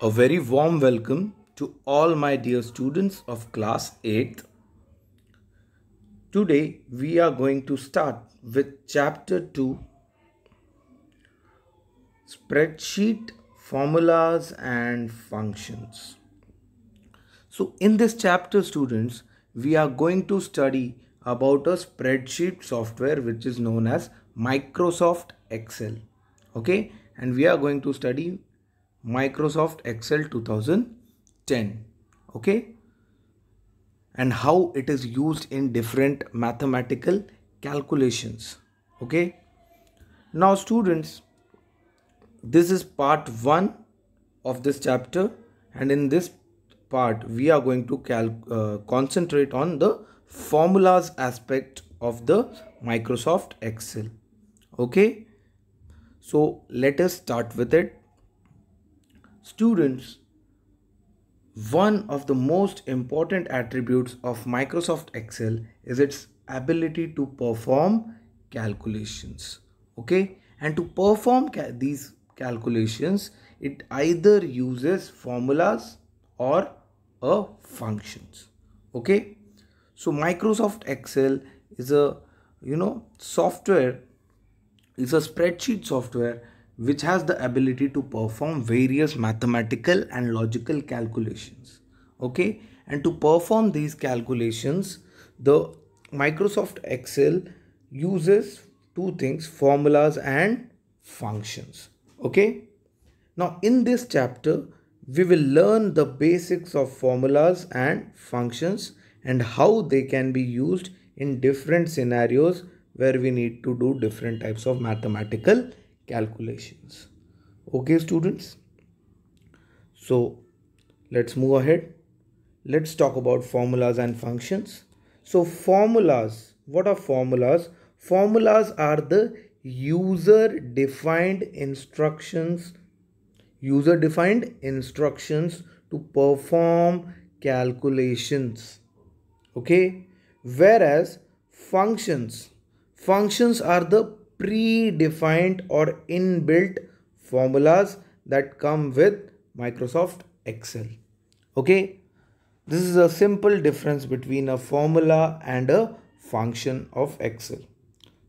A very warm welcome to all my dear students of class 8th. Today we are going to start with chapter 2, spreadsheet formulas and functions. So in this chapter, students, we are going to study about a spreadsheet software which is known as Microsoft Excel. Okay, and we are going to study Microsoft Excel 2010. Okay, and how it is used in different mathematical calculations. Okay, now students, this is part 1 of this chapter, and in this part we are going to concentrate on the formulas aspect of the Microsoft Excel. Okay, so let us start with it. Students, one of the most important attributes of Microsoft Excel is its ability to perform calculations. Okay, and to perform these calculations, it either uses formulas or functions. Okay, so Microsoft Excel is a software, is a spreadsheet software which has the ability to perform various mathematical and logical calculations. Okay, and to perform these calculations, the Microsoft Excel uses two things: formulas and functions. Okay, now in this chapter we will learn the basics of formulas and functions and how they can be used in different scenarios where we need to do different types of mathematical calculations. Okay students, so let's move ahead. Let's talk about formulas and functions. So formulas, what are formulas? Formulas are the user defined instructions to perform calculations. Okay, whereas functions are the predefined or inbuilt formulas that come with Microsoft Excel. Okay, this is a simple difference between a formula and a function of Excel.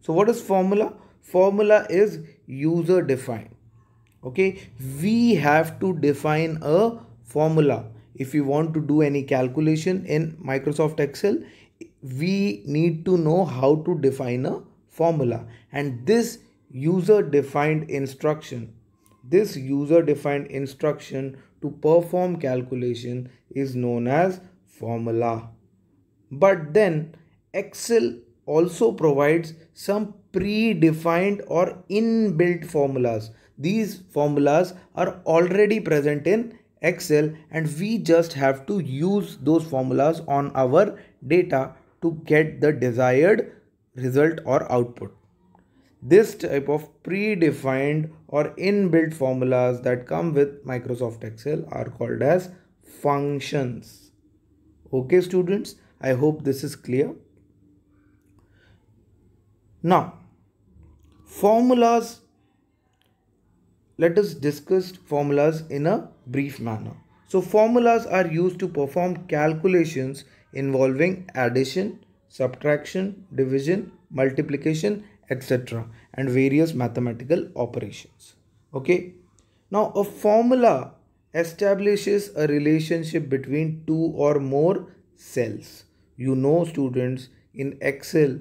So what is formula? Formula is user defined. Okay, we have to define a formula. If we want to do any calculation in Microsoft Excel, we need to know how to define a formula, and this user defined instruction to perform calculation is known as formula. But then Excel also provides some predefined or inbuilt formulas. These formulas are already present in Excel, and we just have to use those formulas on our data to get the desired result or output. This type of predefined or inbuilt formulas that come with Microsoft Excel are called as functions. Okay students, I hope this is clear. Now, formulas, let us discuss formulas in a brief manner. So formulas are used to perform calculations involving addition, subtraction, division, multiplication, etc., and various mathematical operations. Okay, now a formula establishes a relationship between two or more cells. You know students, in Excel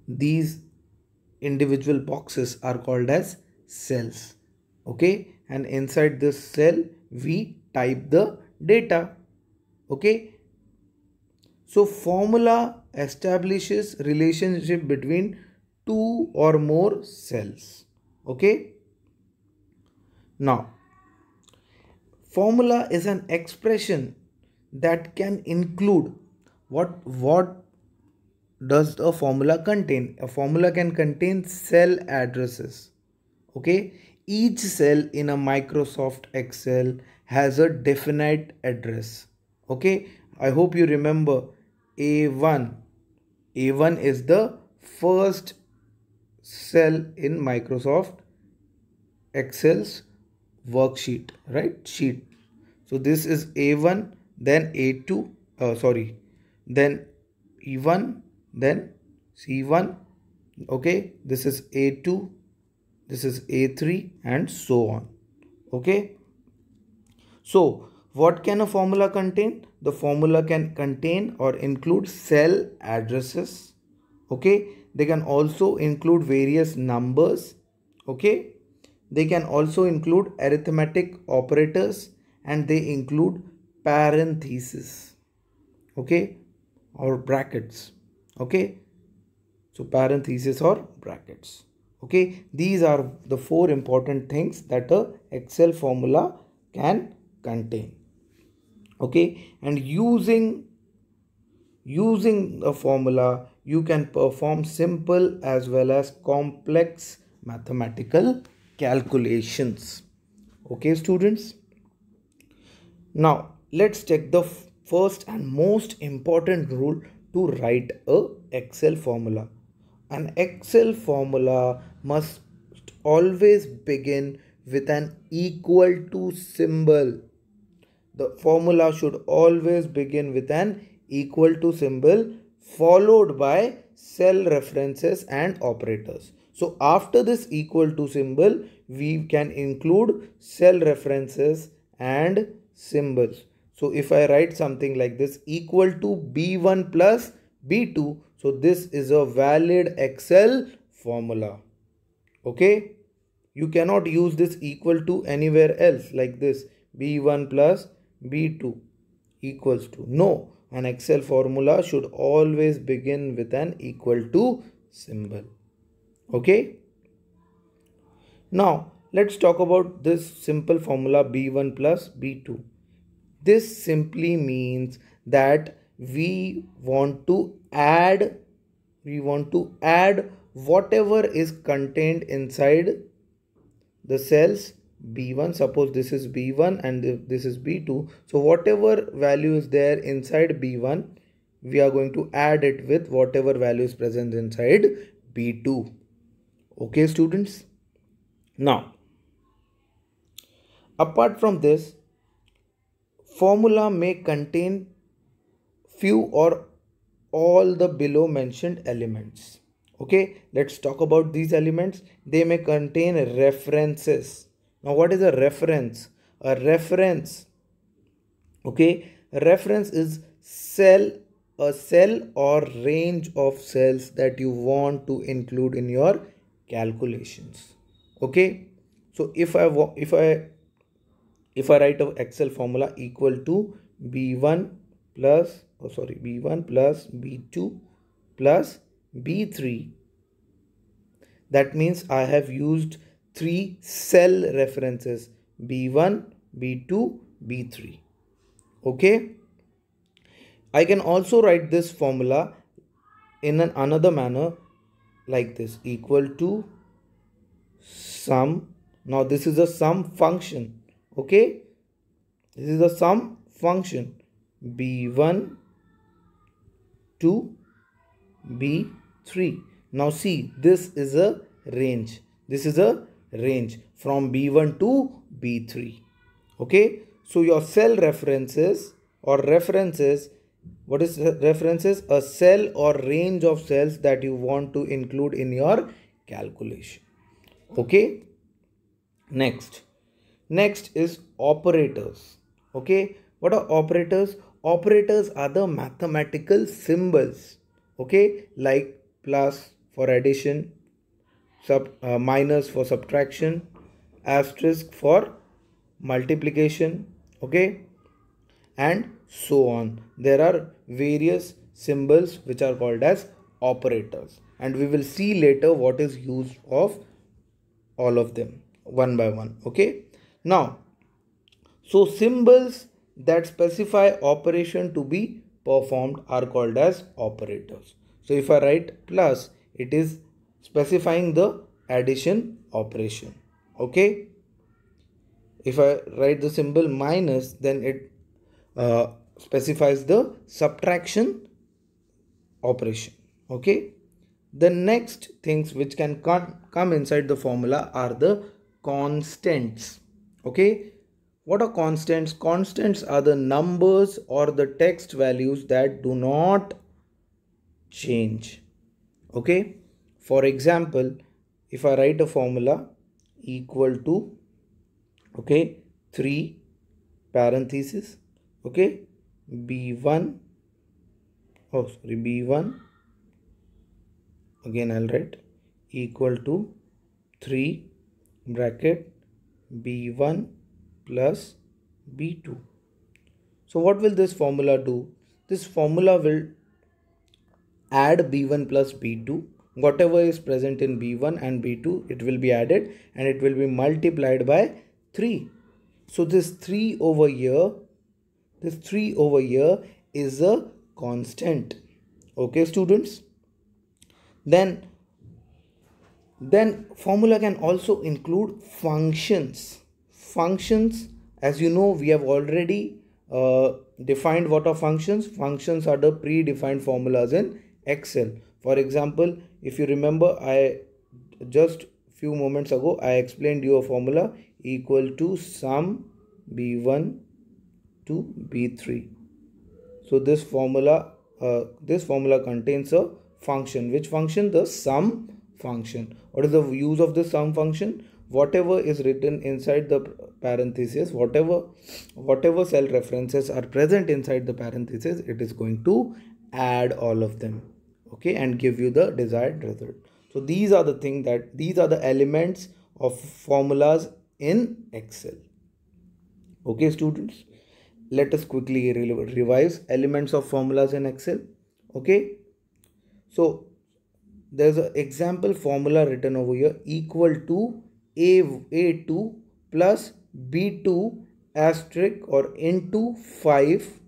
these individual boxes are called as cells. Okay, and inside this cell we type the data. Okay, so formula establishes relationship between two or more cells. Okay, now formula is an expression that can include what does a formula contain? A formula can contain cell addresses. Okay, each cell in a Microsoft Excel has a definite address. Okay, I hope you remember A1. A1 is the first cell in Microsoft Excel's worksheet, right? Sheet. So this is A1, then A2, then E1, then C1. Okay, this is A2, this is A3, and so on. Okay. So what can a formula contain? The formula can contain or include cell addresses. Okay. They can also include various numbers. Okay. They can also include arithmetic operators, and they include parentheses. Okay. Or brackets. Okay. So parentheses or brackets. Okay. These are the four important things that a Excel formula can contain. Okay. And using a formula, you can perform simple as well as complex mathematical calculations. Okay, students. Now let's check the first and most important rule to write a Excel formula. An Excel formula must always begin with an equal to symbol. The formula should always begin with an equal to symbol followed by cell references and operators. So after this equal to symbol, we can include cell references and symbols. So if I write something like this, equal to B1 plus B2, so this is a valid Excel formula. Okay. You cannot use this equal to anywhere else like this, B1 plus B2 equals to. No, an Excel formula should always begin with an equal to symbol. Okay. Now let's talk about this simple formula B1 plus B2. This simply means that we want to add whatever is contained inside the cells B1. Suppose this is B1 and this is B2. So whatever value is there inside B1, we are going to add it with whatever value is present inside B2. Okay, students. Now, apart from this, formula may contain few or all the below mentioned elements. Okay, let's talk about these elements. They may contain references. Now what is a reference? A reference, okay, a reference is a cell or range of cells that you want to include in your calculations. Okay, so if I write a Excel formula equal to B1 plus B2 plus B3, that means I have used three cell references B1, B2, B3. Okay. I can also write this formula in another manner like this, equal to sum. Now this is a sum function. Okay. This is a sum function B1 to B3. Now see, this is a range. This is a range from B1 to B3. Okay. So your cell references or references, what is references? A cell or range of cells that you want to include in your calculation. Okay. Next is operators. Okay. What are operators? Operators are the mathematical symbols. Okay. Like plus for addition, minus for subtraction, asterisk for multiplication. Okay. And so on. There are various symbols which are called as operators, and we will see later what is used of all of them one by one. Okay. Now, so symbols that specify operation to be performed are called as operators. So if I write plus, it is specifying the addition operation. Okay. If I write the symbol minus, then it specifies the subtraction operation. Okay. The next things which can come inside the formula are the constants. Okay, what are constants? Constants are the numbers or the text values that do not change. Okay, for example, if I write a formula equal to, okay, 3 parenthesis, okay, b1, oh sorry, b1, again I'll write equal to 3 bracket b1 plus b2. So what will this formula do? This formula will add b1 plus b2. Whatever is present in b1 and b2, it will be added and it will be multiplied by 3. So this 3 over here, this 3 over here is a constant. Okay, students? Then formula can also include functions. Functions, as you know, we have already defined what are functions. Functions are the predefined formulas in Excel. For example, if you remember, I just few moments ago I explained you a formula equal to sum b1 to b3. So this formula contains a function. Which function? The sum function. What is the use of the sum function? Whatever is written inside the parenthesis, whatever cell references are present inside the parenthesis, it is going to add all of them, okay, and give you the desired result. So these are the elements of formulas in Excel. Okay, students, let us quickly revise elements of formulas in Excel. Okay, so there's an example formula written over here equal to a2 plus b2 asterisk or into 5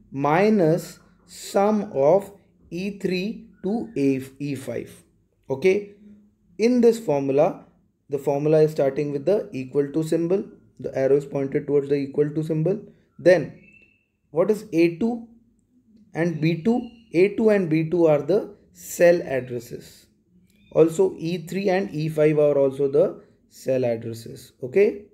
minus sum of e3 to e5. Okay, in this formula, the formula is starting with the equal to symbol. The arrow is pointed towards the equal to symbol. Then what is a2 and b2? a2 and b2 are the cell addresses. Also e3 and e5 are also the cell addresses. Okay,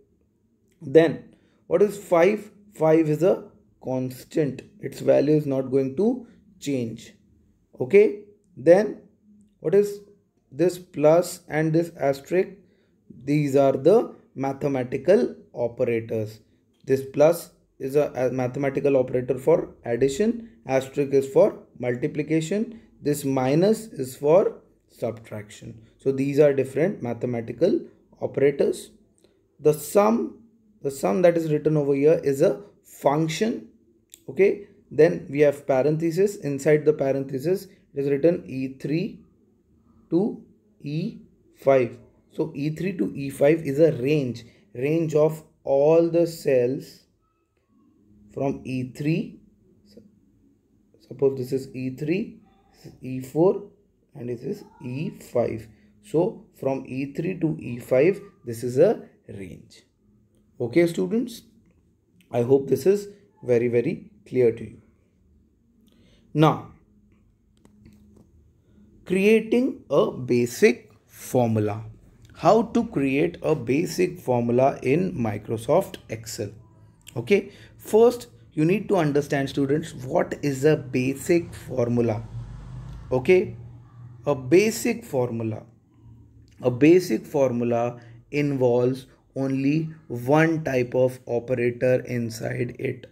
then what is 5? 5 is a constant, its value is not going to change. Okay, then what is this plus and this asterisk? These are the mathematical operators. This plus is a mathematical operator for addition, asterisk is for multiplication, this minus is for subtraction. So these are different mathematical operators. The sum that is written over here is a function. Okay, then we have parenthesis. Inside the parenthesis it is written e3 to e5. So e3 to e5 is a range of all the cells from e3. Suppose this is e3, e4 and this is e5. So from e3 to e5, this is a range. Okay, students, I hope this is very, very clear to you. Now, creating a basic formula. How to create a basic formula in Microsoft Excel. Okay, first you need to understand, students, what is a basic formula. Okay, a basic formula involves only one type of operator inside it.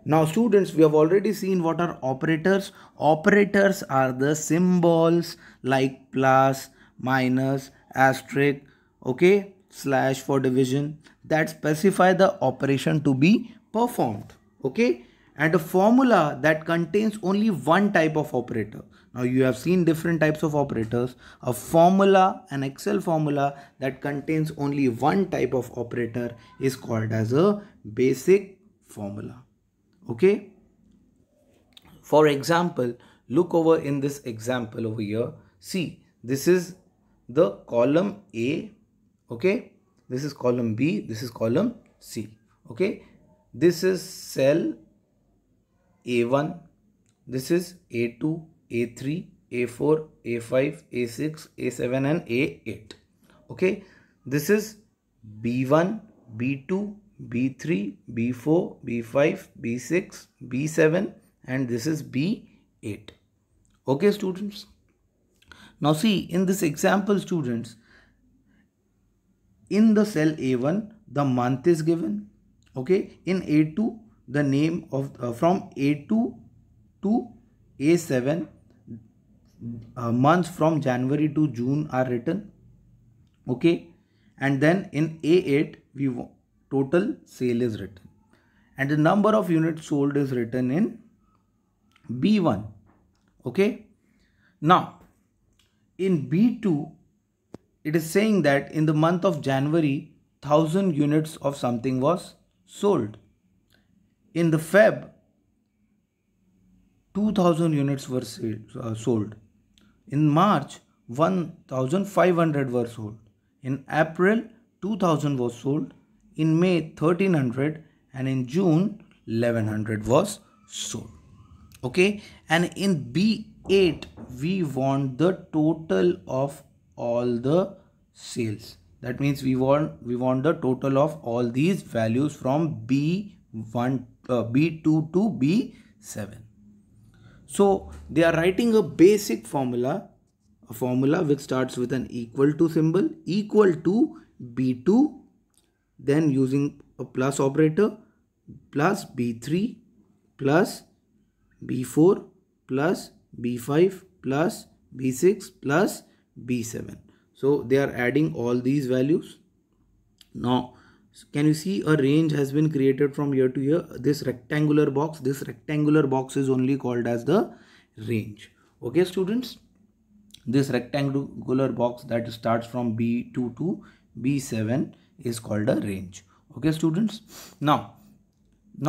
Now students, we have already seen what are operators. Operators are the symbols like plus, minus, asterisk, okay, slash for division, that specify the operation to be performed. Okay, and a formula that contains only one type of operator. Now you have seen different types of operators. A formula, an Excel formula that contains only one type of operator is called as a basic formula. Okay, for example, look over in this example over here. See, this is the column A. Okay, this is column B, this is column C. Okay, this is cell A1, this is A2, A3, A4, A5, A6, A7 and A8. Okay, this is B1, B2, B3, B4, B5, B6, B7, and this is B8. Okay, students. Now see, in this example, students, in the cell A1, the month is given. Okay, in A2, the name of from A2 to A7, months from January to June are written. Okay, and then in A8, total sale is written, and the number of units sold is written in B1. Okay, now in B2, it is saying that in the month of January, 1000 units of something was sold. In the Feb, 2000 units were sold. In March, 1500 were sold. In April, 2000 was sold. In May, 1300, and in June, 1100 was sold. Okay, and in B8, we want the total of all the sales. That means we want the total of all these values from B1, B2 to B7. So they are writing a basic formula, which starts with an equal to symbol, equal to B2, then using a plus operator, plus B3 plus B4 plus B5 plus B6 plus B7. So they are adding all these values. Now can you see a range has been created from here to here? This rectangular box is only called as the range. Okay, students, this rectangular box that starts from B2 to B7 is called a range. Okay, students, now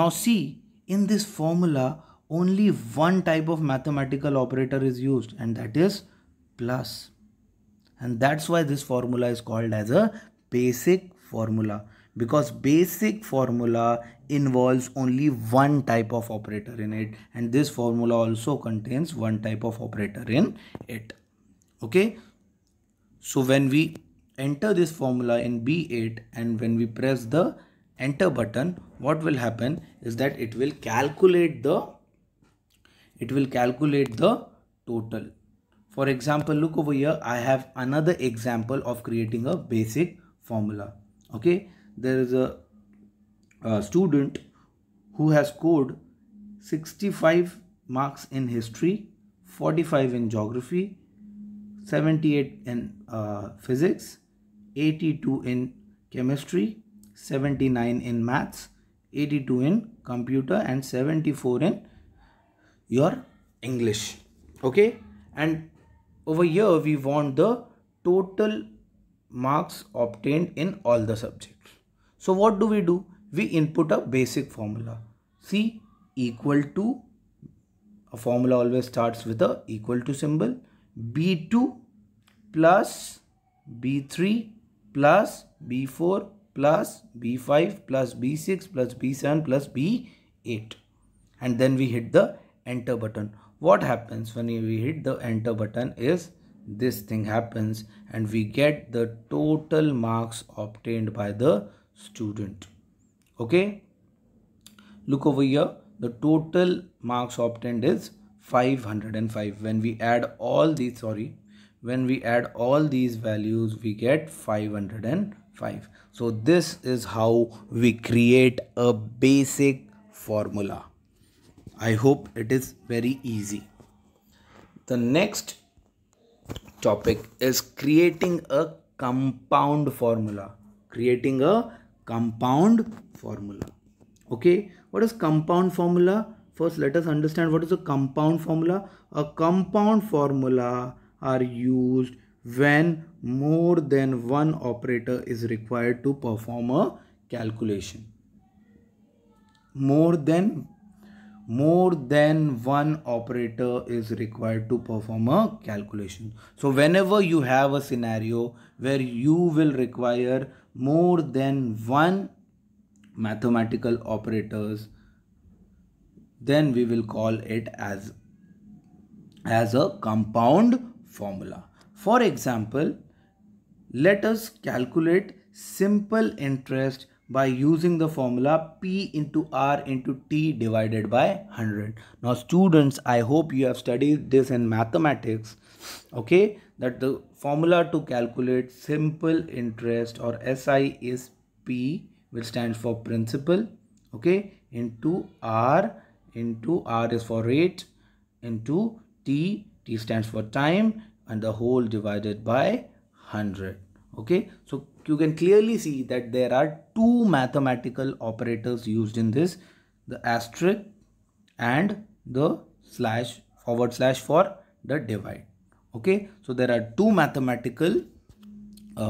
see, in this formula only one type of mathematical operator is used, and that is plus. And that's why this formula is called as a basic formula, because basic formula involves only one type of operator in it, and this formula also contains one type of operator in it. Okay, so when we enter this formula in B8 and when we press the enter button, what will happen is that it will calculate the total. For example, look over here, I have another example of creating a basic formula. Okay, there is a student who has scored 65 marks in history, 45 in geography, 78 in physics, 82 in chemistry, 79 in maths, 82 in computer, and 74 in your English. Okay, and over here we want the total marks obtained in all the subjects. So what do? We input a basic formula. See, equal to, a formula always starts with a equal to symbol, B2 plus B3 plus B4 plus B5 plus B6 plus B7 plus B8, and then we hit the enter button. What happens when we hit the enter button is this thing happens, and we get the total marks obtained by the student. Okay, look over here, the total marks obtained is 505. When we add all these values, we get 505. So this is how we create a basic formula. I hope it is very easy. The next topic is creating a compound formula. Okay, what is compound formula? First, let us understand what is a compound formula. A compound formula are used when more than one operator is required to perform a calculation. More than one operator is required to perform a calculation. So whenever you have a scenario where you will require more than one mathematical operators, then we will call it as a compound formula. For example, let us calculate simple interest by using the formula P into R into T divided by 100. Now students, I hope you have studied this in mathematics, okay, that the formula to calculate simple interest or SI is P, which stands for principal, okay, into R is for rate, into T stands for time, and the whole divided by 100. Okay, so you can clearly see that there are two mathematical operators used in this, the asterisk and the slash, forward slash for the divide. Okay, so there are two mathematical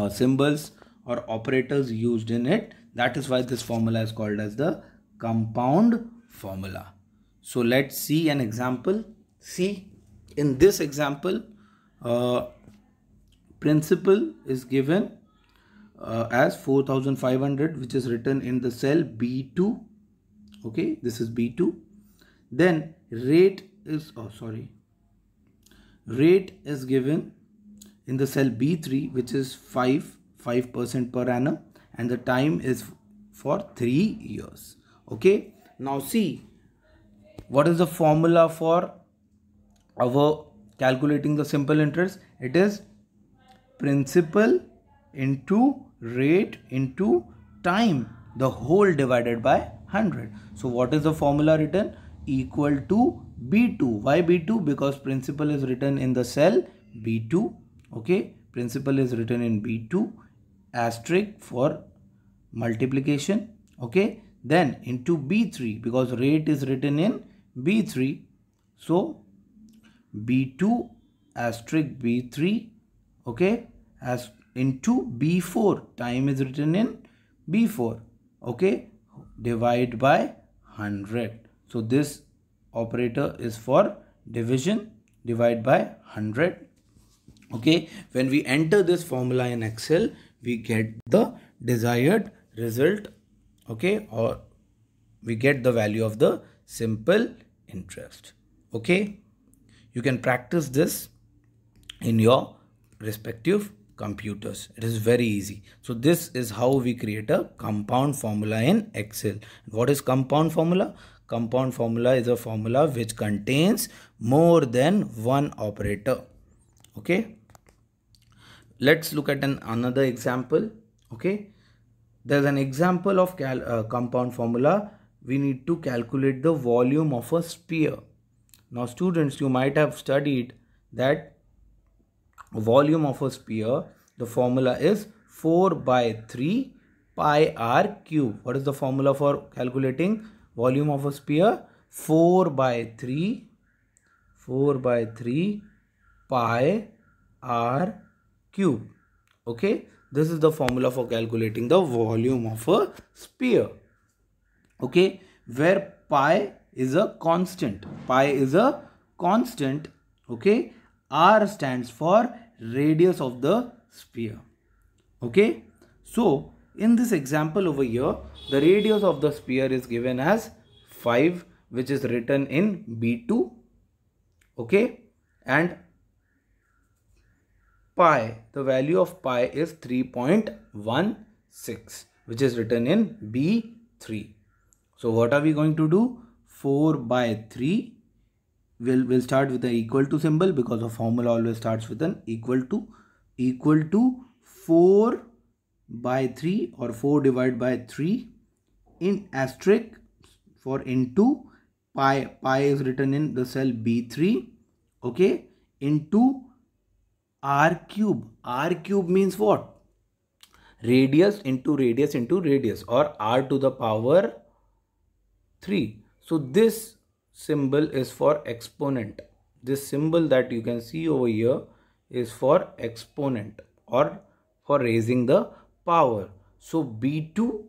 symbols or operators used in it. That is why this formula is called as the compound formula. So let's see an example. See, in this example, principal is given as 4500, which is written in the cell B2. Okay, this is B2. Then rate is rate is given in the cell B3, which is 5% per annum, and the time is for 3 years. Okay, now see, what is the formula for our calculating the simple interest? It is principal into rate into time, the whole divided by 100. So what is the formula written? Equal to B2. Why B2? Because principal is written in the cell B2. Okay, principal is written in B2, asterisk for multiplication. Okay, then into B3, because rate is written in B3. So B2 asterisk B3, okay, as into B4, time is written in B4, okay, divide by 100. So this operator is for division, divide by 100. Okay, when we enter this formula in Excel, we get the desired result, okay, or we get the value of the simple interest. Okay, you can practice this in your respective computers. It is very easy. So this is how we create a compound formula in Excel. What is compound formula? Compound formula is a formula which contains more than one operator. Okay, let's look at another example. Okay, there's an example of compound formula. We need to calculate the volume of a sphere. Now students, you might have studied that volume of a sphere, the formula is 4 by 3 pi r cube. What is the formula for calculating volume of a sphere? 4 by 3 pi r cube. Okay, this is the formula for calculating the volume of a sphere. Okay, where pi is a constant. Okay, r stands for radius of the sphere. Okay, so in this example over here, the radius of the sphere is given as 5, which is written in B2. Okay, and pi, the value of pi is 3.16, which is written in B3. So what are we going to do? 4 by 3, we'll start with the equal to symbol, because the formula always starts with an equal to 4 by 3 or 4 divided by 3 in asterisk for into pi is written in the cell B3, okay, into r cube. R cube means what? Radius into radius into radius, or r to the power 3. So this symbol is for exponent. This symbol that you can see over here is for exponent or for raising the power. So B2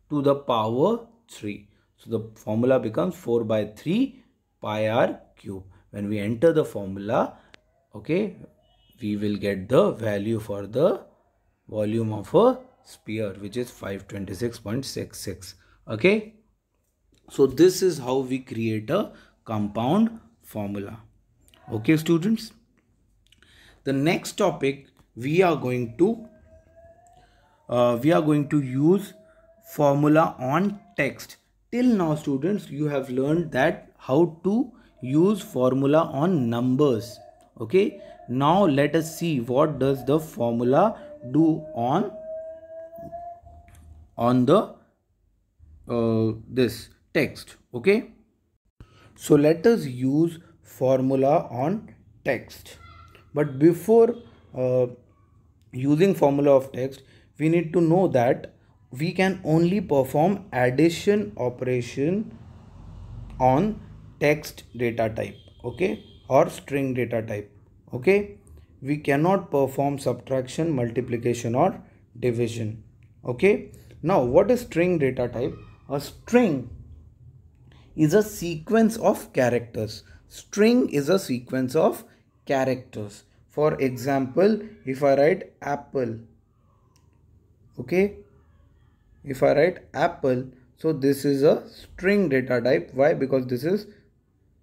to the power 3. So the formula becomes 4 by 3 pi r cube. When we enter the formula, okay, we will get the value for the volume of a sphere, which is 526.66. Okay, so this is how we create a compound formula. Okay students, the next topic we are going to we are going to use formula on text. Till now students, you have learned that how to use formula on numbers. Okay, now let us see what does the formula do on the this text. Okay, so let us use formula on text. But before uh, using formula of text, we need to know that we can only perform addition operation on text data type, okay, or string data type. Okay, we cannot perform subtraction, multiplication, or division. Okay, now what is string data type? A string is a sequence of characters. String is a sequence of characters. For example, if I write apple, okay, if I write apple, so this is a string data type. Why? Because this is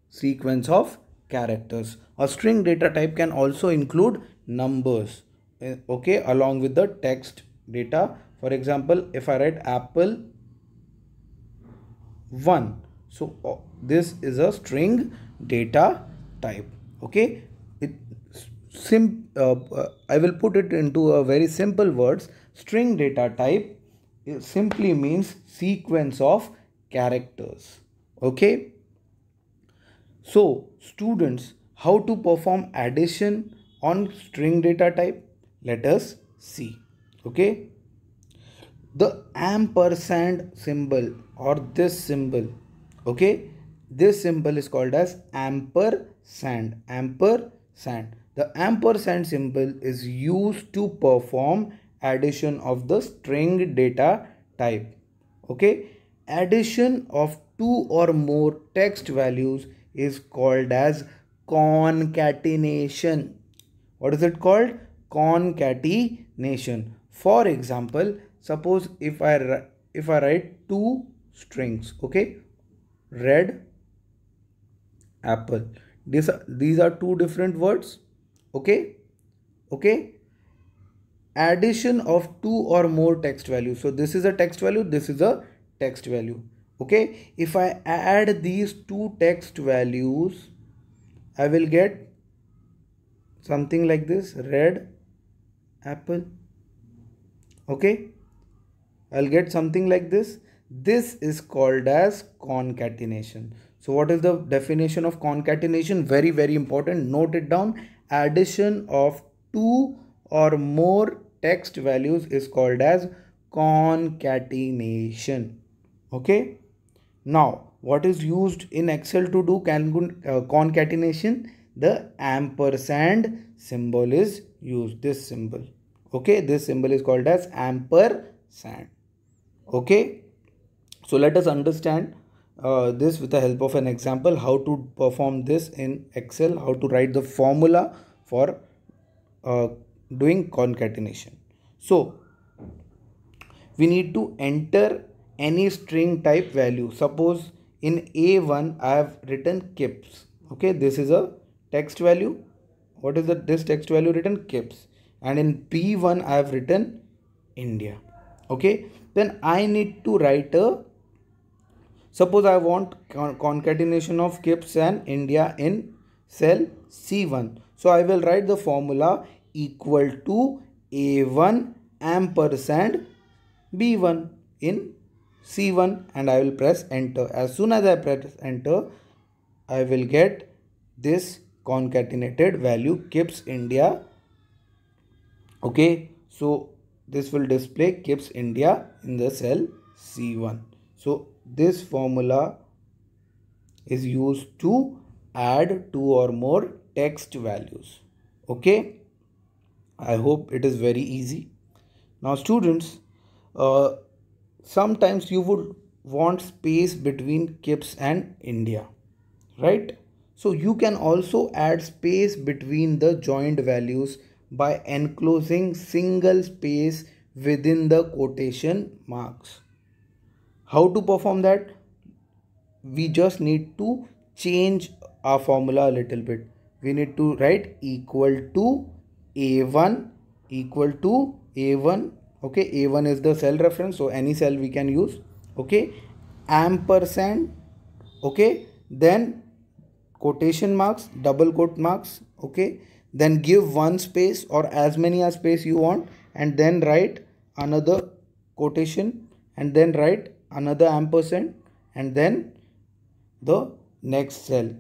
sequence of characters. A string data type can also include numbers, okay, along with the text data. For example, if I write apple 1, so this is a string data type. Okay, I will put it into a very simple words. String data type, it simply means sequence of characters. Okay, so students, how to perform addition on string data type? Let us see. Okay, the ampersand symbol or this symbol, okay, this symbol is called as ampersand. The ampersand symbol is used to perform addition of the string data type. Okay, addition of two or more text values is called as concatenation. What is it called? Concatenation. For example, suppose if I write two strings, okay, red apple. These are two different words. Okay, addition of two or more text values. So this is a text value, this is a text value. Okay, if I add these two text values, I will get something like this, red apple. Okay, I'll get something like this. This is called as concatenation. So what is the definition of concatenation? Very, very important. Note it down. Addition of two or more text values is called as concatenation. Okay. Now, what is used in Excel to do concatenation? The ampersand symbol is used. This symbol. Okay. This symbol is called as ampersand. Okay. So let us understand this with the help of an example, how to perform this in Excel, how to write the formula for doing concatenation. So we need to enter any string type value. Suppose in A1 I have written kips. Okay, this is a text value. What is this text value written? Kips. And in B1 I have written India. Okay, then I need to write a, suppose I want concatenation of kips and India in cell C1. So I will write the formula equal to A1 ampersand B1 in C1 and I will press enter. As soon as I press enter, I will get this concatenated value kips India. Okay, so this will display kips India in the cell C1. So this formula is used to add two or more text values. Okay, I hope it is very easy. Now students, sometimes you would want space between kips and India, right? So you can also add space between the joined values by enclosing single space within the quotation marks. How to perform that? We just need to change our formula a little bit. We need to write equal to A1 Okay, A1 is the cell reference, so any cell we can use. Okay, ampersand. Okay, then quotation marks, double quote marks. Okay, then give one space or as many as space you want, and then write another quotation, and then write another ampersand, and then the next cell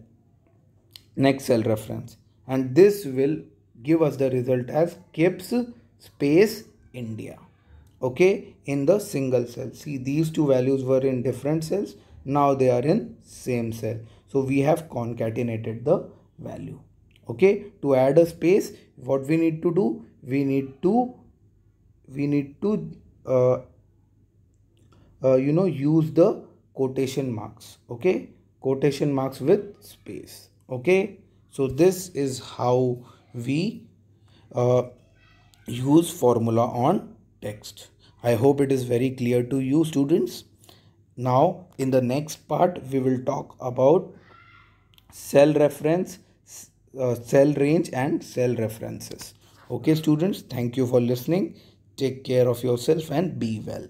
reference, and this will give us the result as KIPS space India. Okay, in the single cell. See, these two values were in different cells, now they are in same cell, so we have concatenated the value. Okay, to add a space, what we need to do, we need to uh, use the quotation marks. Okay, quotation marks with space. Okay, so this is how we uh, use formula on text. I hope it is very clear to you, students. Now in the next part we will talk about cell reference, cell range and cell references. Okay, students, thank you for listening. Take care of yourself and be well.